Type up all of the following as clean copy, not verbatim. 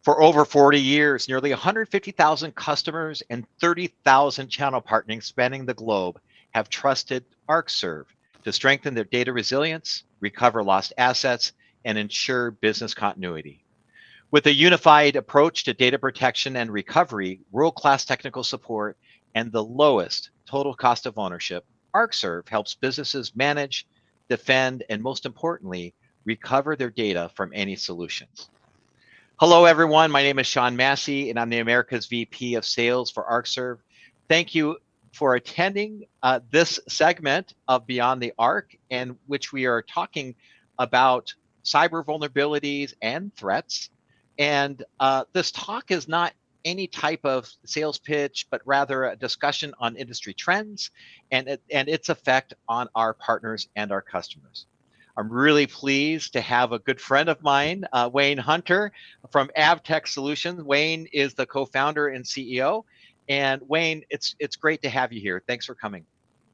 For over 40 years, nearly 150,000 customers and 30,000 channel partners spanning the globe have trusted ArcServe to strengthen their data resilience, recover lost assets, and ensure business continuity. With a unified approach to data protection and recovery, world-class technical support, and the lowest total cost of ownership, ArcServe helps businesses manage, defend, and most importantly, recover their data from any solutions. Hello, everyone. My name is Sean Massey, and I'm the America's VP of Sales for ArcServe. Thank you for attending this segment of Beyond the Arc, in which we are talking about cyber vulnerabilities and threats. And this talk is not any type of sales pitch, but rather a discussion on industry trends and its effect on our partners and our customers. I'm really pleased to have a good friend of mine, Wayne Hunter from Avtech Solutions. Wayne is the co-founder and CEO. And Wayne, it's great to have you here. Thanks for coming.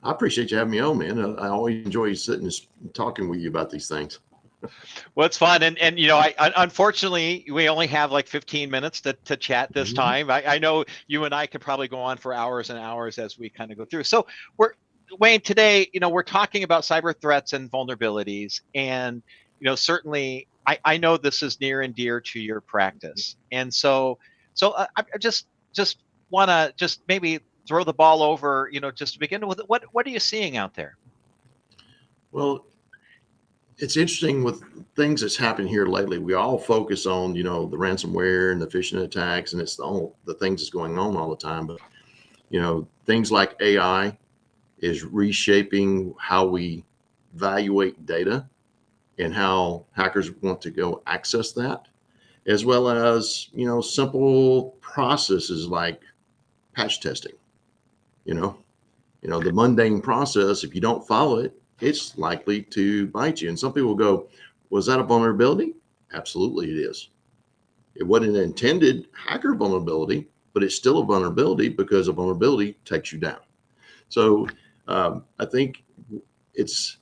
I appreciate you having me on, man. I always enjoy sitting and talking with you about these things. Well, it's fun. And you know, I unfortunately, we only have like 15 minutes to chat this time. I know you and I could probably go on for hours and hours as we kind of go through. So Wayne, today, you know, we're talking about cyber threats and vulnerabilities, and you know, certainly, I know this is near and dear to your practice, and so I just want to just maybe throw the ball over, you know, just to begin with. What are you seeing out there? Well, it's interesting with things that's happened here lately. We all focus on, you know, the ransomware and the phishing attacks, and it's the things that's going on all the time. But you know, things like AI is reshaping how we evaluate data and how hackers want to go access that, as well as, you know, simple processes like patch testing. You know, the mundane process, if you don't follow it, it's likely to bite you. And some people go, was that a vulnerability? Absolutely it is. It wasn't an intended hacker vulnerability, but it's still a vulnerability because a vulnerability takes you down. So I think it's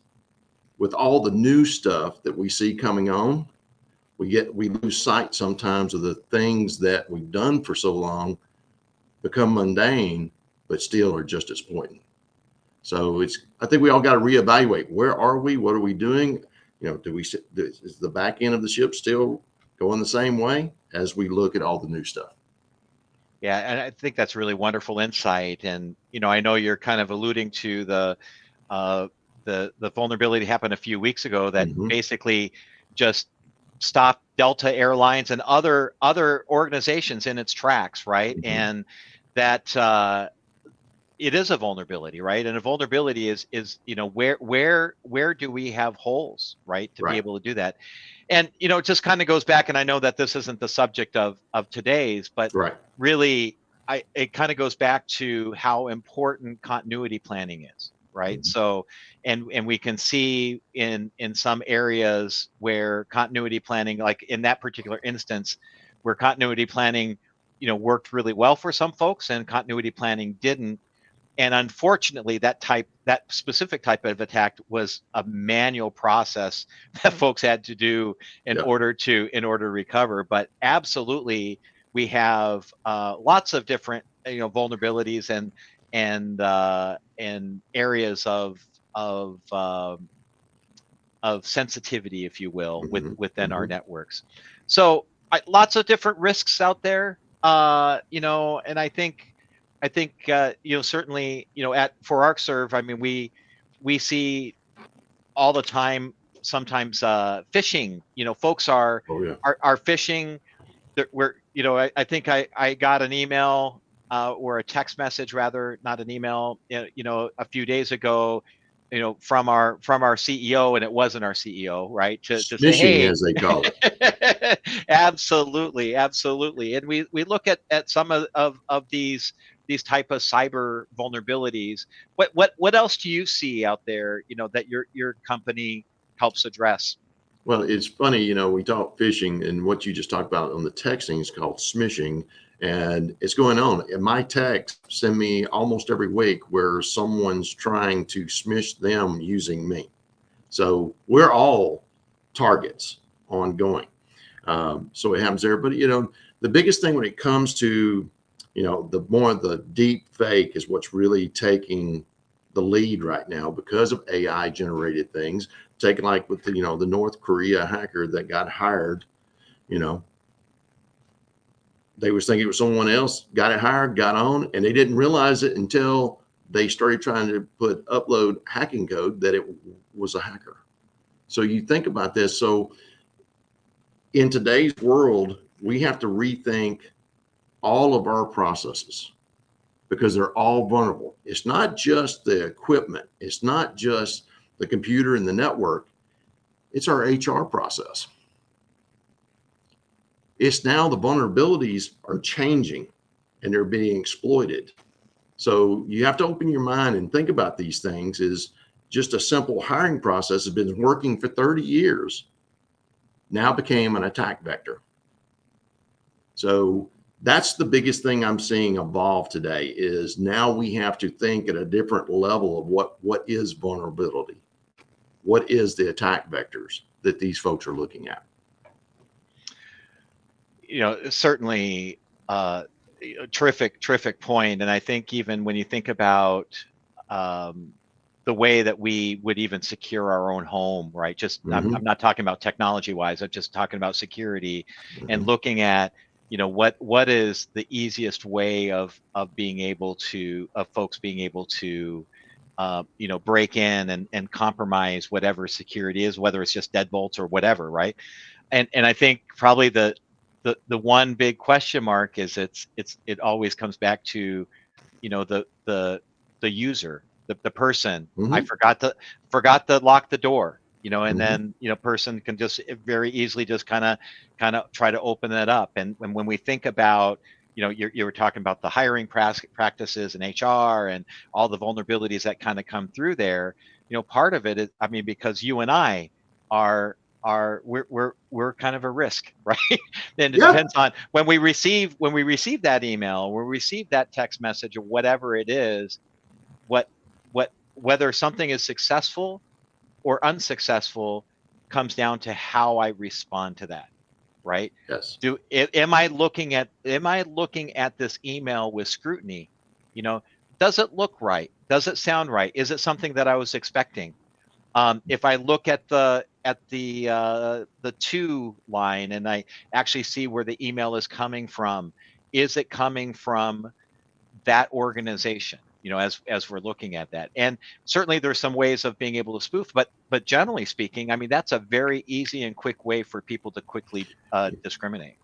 with all the new stuff that we see coming on, we lose sight sometimes of the things that we've done for so long become mundane, but still are just as important. So I think we all got to reevaluate. Where are we? What are we doing? You know, is the back end of the ship still going the same way as we look at all the new stuff? Yeah, and I think that's really wonderful insight. And you know, I know you're kind of alluding to the vulnerability happened a few weeks ago that basically just stopped Delta Airlines and other organizations in its tracks, right? And that it is a vulnerability, right? And a vulnerability is you know, where do we have holes, right, to be able to do that? And you know, it just kind of goes back, and I know that this isn't the subject of today's, but really, it kind of goes back to how important continuity planning is, right? So, and we can see in some areas where continuity planning, like in that particular instance, where continuity planning, you know, worked really well for some folks, and continuity planning didn't. And unfortunately, that specific type of attack was a manual process that folks had to do in order to recover. But absolutely, we have lots of different, you know, vulnerabilities and areas of sensitivity, if you will, within our networks. So lots of different risks out there, you know, and I think you know, certainly, you know, for ArcServe, I mean, we see all the time, sometimes phishing, you know, folks are phishing. Where, you know, I think I got an email or a text message, rather, not an email, you know, a few days ago, you know, from our CEO, and it wasn't our CEO, right? To say, hey, as they call it. Absolutely. And we look at some of these type of cyber vulnerabilities. What else do you see out there, you know, that your company helps address? Well, it's funny, you know, we talk phishing, and what you just talked about on the texting is called smishing, and it's going on. And my texts send me almost every week where someone's trying to smish them using me. So we're all targets ongoing. So it happens there. But, you know, The biggest thing when it comes to, the more the deep fake is what's really taking the lead right now because of AI generated things. Taking like with the North Korea hacker that got hired, you know, they was thinking it was someone else, got it hired, got on, and they didn't realize it until they started trying to upload hacking code that it was a hacker. So you think about this. So in today's world, we have to rethink all of our processes because they're all vulnerable. It's not just the equipment. It's not just the computer and the network. It's our HR process. It's now the vulnerabilities are changing and they're being exploited. So you have to open your mind and think about these things. Is just a simple hiring process has been working for 30 years, now became an attack vector. So that's the biggest thing I'm seeing evolve today is now we have to think at a different level of what is vulnerability? What is the attack vectors that these folks are looking at? Certainly terrific point. And I think even when you think about the way that we would even secure our own home, right? Just I'm not talking about technology wise. I'm just talking about security and looking at what is the easiest way of being able to of folks being able to break in and compromise whatever security is, whether it's just deadbolts or whatever, right? And I think probably the one big question mark is it always comes back to the user, the person. I forgot to lock the door, and then person can just very easily just kind of try to open it up. And when we think about you were talking about the hiring practices and HR and all the vulnerabilities that kind of come through there. Part of it is, I mean, because you and I we're kind of a risk, right? And it depends on when we receive that email, when we receive that text message or whatever it is, whether something is successful or unsuccessful comes down to how I respond to that, right? Yes. Am I looking at this email with scrutiny? Does it look right? Does it sound right? Is it something that I was expecting? If I look at the to line and I actually see where the email is coming from, is it coming from that organization? As we're looking at that, and certainly there's some ways of being able to spoof, but generally speaking, I mean that's a very easy and quick way for people to quickly discriminate.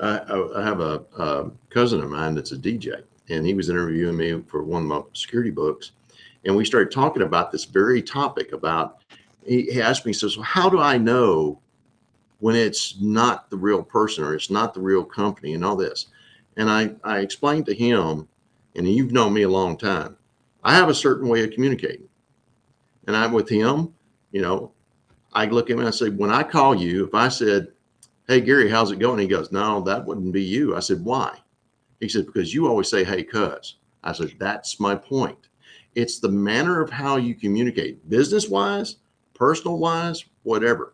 I have a cousin of mine that's a DJ, and he was interviewing me for one of my security books, and we started talking about this very topic. He asked me, he says, well, how do I know when it's not the real person or it's not the real company and all this? And I explained to him, and you've known me a long time, I have a certain way of communicating. And I'm with him, I look at him and I say, when I call you, if I said, hey, Gary, how's it going? He goes, no, that wouldn't be you. I said, why? He said, because you always say, hey, cuz. I said, that's my point. It's the manner of how you communicate, business-wise, personal-wise, whatever.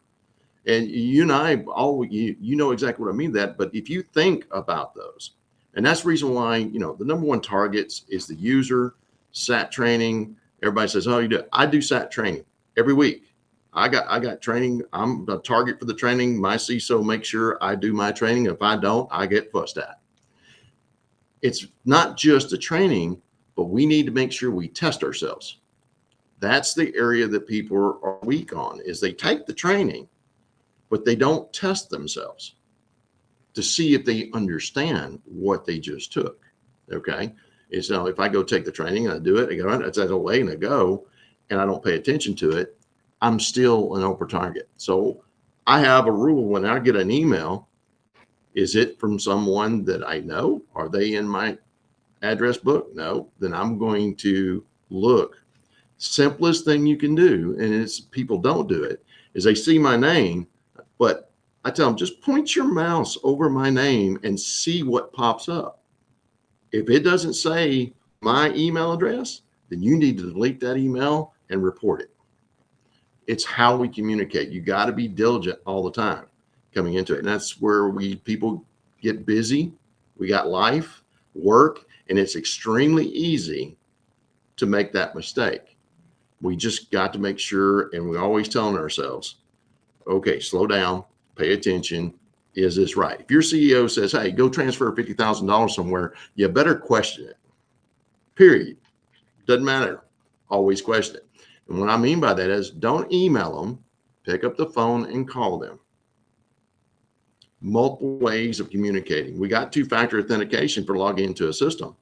And you and I, you know exactly what I mean that. But if you think about those, and that's the reason why, the number one targets is the user, SAT training. Everybody says, oh, you do. I do SAT training every week. I got training. I'm the target for the training. My CISO makes sure I do my training. If I don't, I get fussed at. It's not just the training, but we need to make sure we test ourselves. That's the area that people are weak on, is they take the training, but they don't test themselves to see if they understand what they just took. Okay. It's now if I go take the training and I do it, I go, it's out of the way and I go, and I don't pay attention to it, I'm still an open target. So I have a rule when I get an email, is it from someone that I know? Are they in my address book? No. Then I'm going to look. Simplest thing you can do, and it's people don't do it, is they see my name, but I tell them, just point your mouse over my name and see what pops up. If it doesn't say my email address, then you need to delete that email and report it. It's how we communicate. You got to be diligent all the time coming into it. And that's where people get busy. We got life, work, and it's extremely easy to make that mistake. We just got to make sure, and we're always telling ourselves, okay, slow down, pay attention. Is this right? If your CEO says, hey, go transfer $50,000 somewhere, you better question it. Period. Doesn't matter. Always question it. And what I mean by that is don't email them, pick up the phone and call them. Multiple ways of communicating. We got two-factor authentication for logging into a system.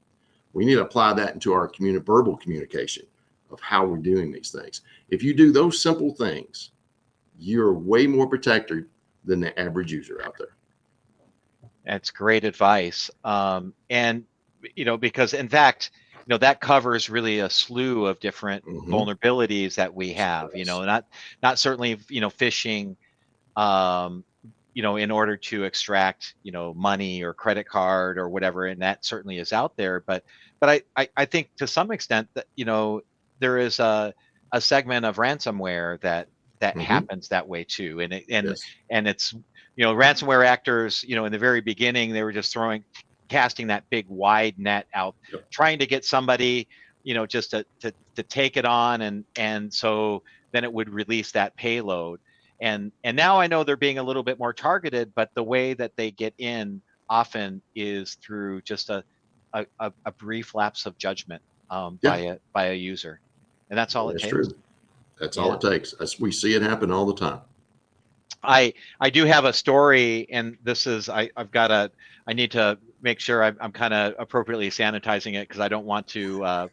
We need to apply that into our verbal communication of how we're doing these things. If you do those simple things, you're way more protected than the average user out there. That's great advice. And, because in fact, that covers really a slew of different vulnerabilities that we have, not certainly, phishing, in order to extract, money or credit card or whatever. And that certainly is out there. But I think to some extent that, there is a segment of ransomware that happens that way too. And it's, ransomware actors, in the very beginning, they were just casting that big wide net out, trying to get somebody, just to take it on. And so then it would release that payload. And now I know they're being a little bit more targeted, but the way that they get in often is through just a brief lapse of judgment by a user. And that's all it takes. True. That's all it takes. We see it happen all the time. I do have a story, and this is I need to make sure I'm kind of appropriately sanitizing it because I don't want to let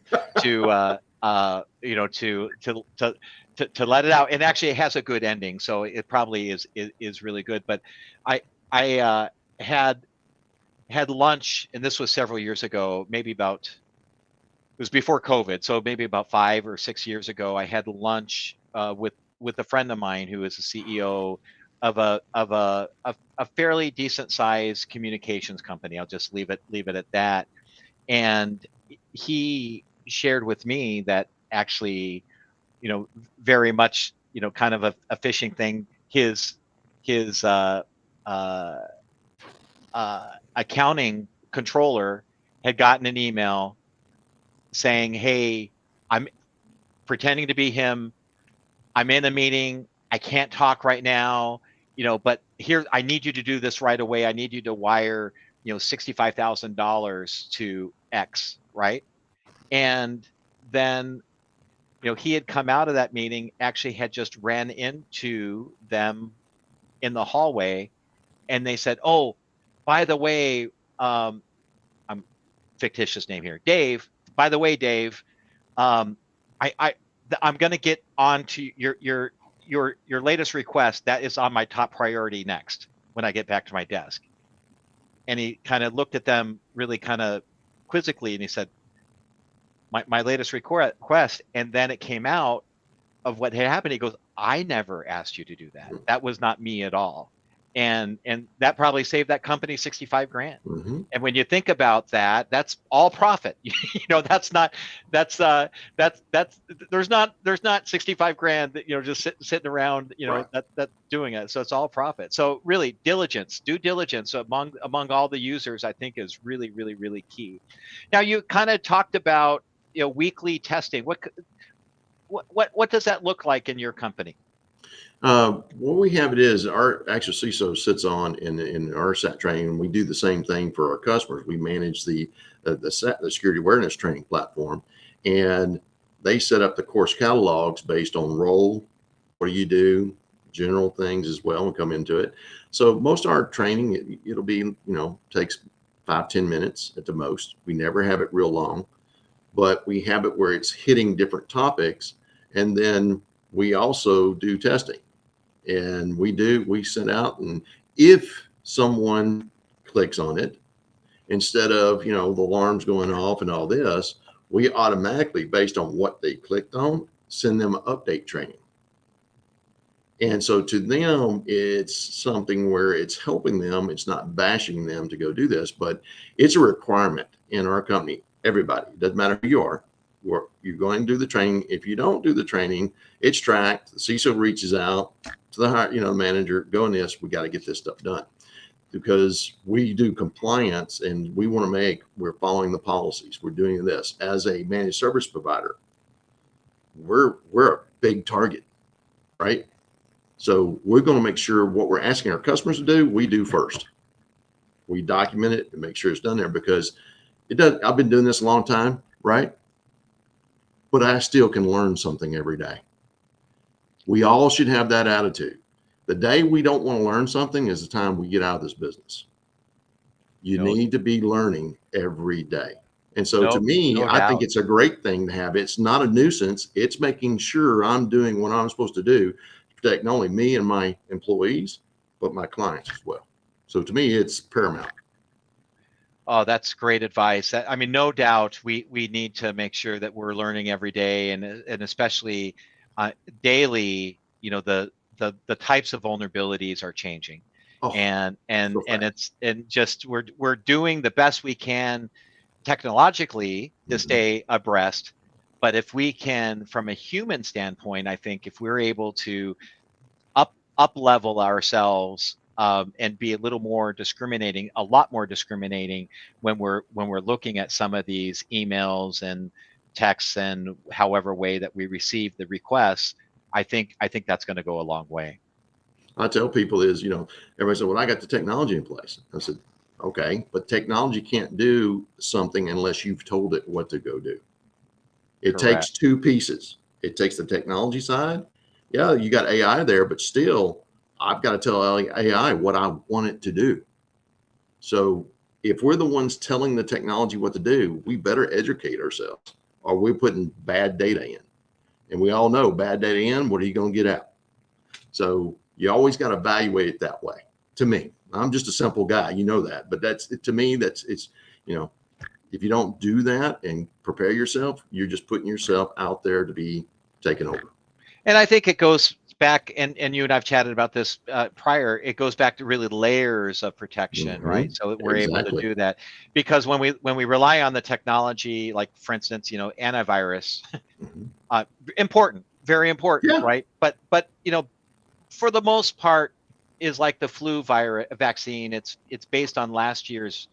it out. And actually, it has a good ending, so it probably is really good. But I had lunch, and this was several years ago, it was before COVID, so maybe about 5 or 6 years ago. I had lunch with a friend of mine who is the CEO of a fairly decent sized communications company. I'll just leave it at that. And he shared with me that actually, very much, kind of a phishing thing. His accounting controller had gotten an email saying, "Hey, I'm pretending to be him. I'm in a meeting. I can't talk right now, but here, I need you to do this right away. I need you to wire, $65,000 to X," right? And then, he had come out of that meeting, actually had just ran into them in the hallway, and they said, "Oh, by the way, I'm fictitious name here, Dave. By the way, Dave, I'm going to get on to your latest request. That is on my top priority next when I get back to my desk." And he kind of looked at them really kind of quizzically, and he said, my latest request. And then it came out of what had happened. He goes, "I never asked you to do that. That was not me at all." And that probably saved that company 65 grand. And when you think about that, that's all profit. There's not 65 grand that, just sitting around, that's doing it. So it's all profit. So really due diligence among all the users, I think is really, really, really key. Now you kind of talked about, weekly testing. What does that look like in your company? What we have it is our actual CISO sits on in our SAT training, and we do the same thing for our customers. We manage the security awareness training platform, and they set up the course catalogs based on role. What do you do? General things as well, and come into it. So most of our training, it'll be, takes 5-10 minutes at the most. We never have it real long, but we have it where it's hitting different topics, and then we also do testing. And we send out, and if someone clicks on it, instead of, the alarms going off and all this, we automatically, based on what they clicked on, send them update training. And so to them, it's something where it's helping them. It's not bashing them to go do this, but it's a requirement in our company. Everybody, doesn't matter who you are, you're going to do the training. If you don't do the training, it's tracked. The CISO reaches out to the manager, going this, we got to get this stuff done. because we do compliance and we want to make, we're following the policies. We're doing this as a managed service provider. We're a big target, right? So we're going to make sure what we're asking our customers to do, we do first. We document it and make sure it's done there, because it does. I've been doing this a long time, right? But I still can learn something every day. We all should have that attitude. The day we don't want to learn something is the time we get out of this business. You No, need to be learning every day. And so to no, me, no I think doubt. it's a great thing to have. It's not a nuisance. It's making sure I'm doing what I'm supposed to do to protect not only me and my employees, but my clients as well. So to me, it's paramount. Oh, that's great advice. I mean, no doubt we need to make sure that we're learning every day, and especially uh, daily. You know, the types of vulnerabilities are changing, Oh, so and fast. it's and just we're doing the best we can technologically to Mhm. stay abreast. But if we can, from a human standpoint, I think if we're able to up level ourselves, and be a little more discriminating, a lot more discriminating when we're looking at some of these emails and texts and however way that we receive the requests. I think that's going to go a long way. I tell people is, everybody said, well, I got the technology in place. I said, okay, but technology can't do something unless you've told it what to go do. It Correct. takes two pieces. It takes the technology side. Yeah, you got AI there, but still, I've got to tell AI what I want it to do. So if we're the ones telling the technology what to do, we better educate ourselves, or we're putting bad data in. And we all know bad data in, what are you going to get out? So you always got to evaluate it that way. To me, I'm just a simple guy, you know that. But that's, to me, that's, it's, you know, if you don't do that and prepare yourself, you're just putting yourself out there to be taken over. And I think it goes back, and you and I've chatted about this prior. It goes back to really layers of protection, right? Mm-hmm. So that we're able to Exactly. do that, because when we rely on the technology, like for instance, antivirus, Mm-hmm. important, very important, Yeah. right? But for the most part, is like the flu virus vaccine. It's based on last year's.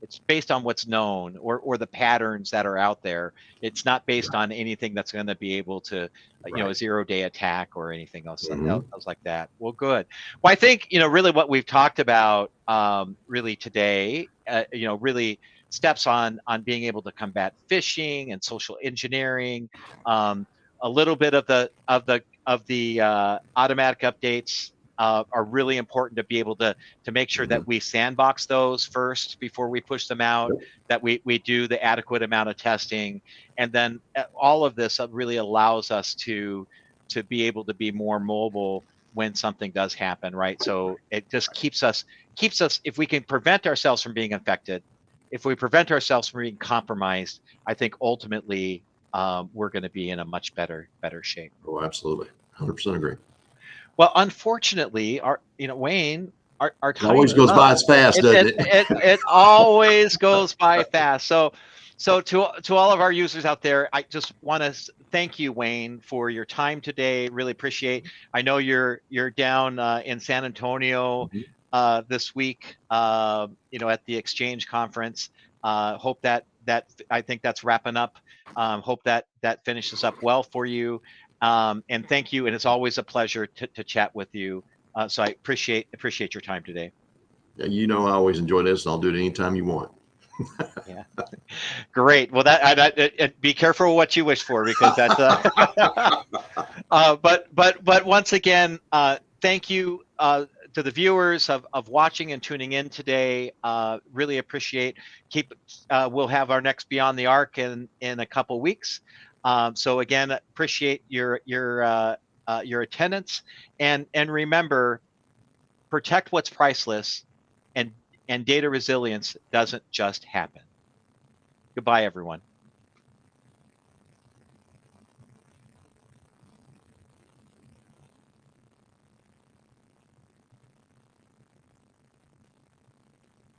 It's based on what's known, or the patterns that are out there. It's not based Right. on anything that's going to be able to, a Right. 0 day attack or anything Mm-hmm. else like that. Well, good. Well, I think really what we've talked about really today, really steps on being able to combat phishing and social engineering. Um, a little bit of the automatic updates are really important to be able to make sure Mm-hmm. that we sandbox those first before we push them out, Yep. that we do the adequate amount of testing, and then all of this really allows us to be able to be more mobile when something does happen, right? So it just keeps us, if we can prevent ourselves from being infected, if we prevent ourselves from being compromised, I think ultimately we're going to be in a much better shape. Oh, absolutely. 100% agree. Well, unfortunately, Wayne, our It time always is goes up. by as fast, It doesn't it it? it it always goes by fast. So to all of our users out there, I just want to thank you, Wayne, for your time today. Really appreciate. I know you're down in San Antonio Mhm. this week, at the Exchange conference. Hope that I think that's wrapping up. Hope that finishes up well for you. And thank you. And it's always a pleasure to chat with you. So I appreciate your time today. Yeah, I always enjoy this, and I'll do it anytime you want. Yeah, great. Well, be careful what you wish for, because that's but once again, thank you to the viewers of watching and tuning in today. Really appreciate. We'll have our next Beyond the Arc in a couple weeks. So again, appreciate your attendance, and remember, protect what's priceless, and data resilience doesn't just happen. Goodbye, everyone.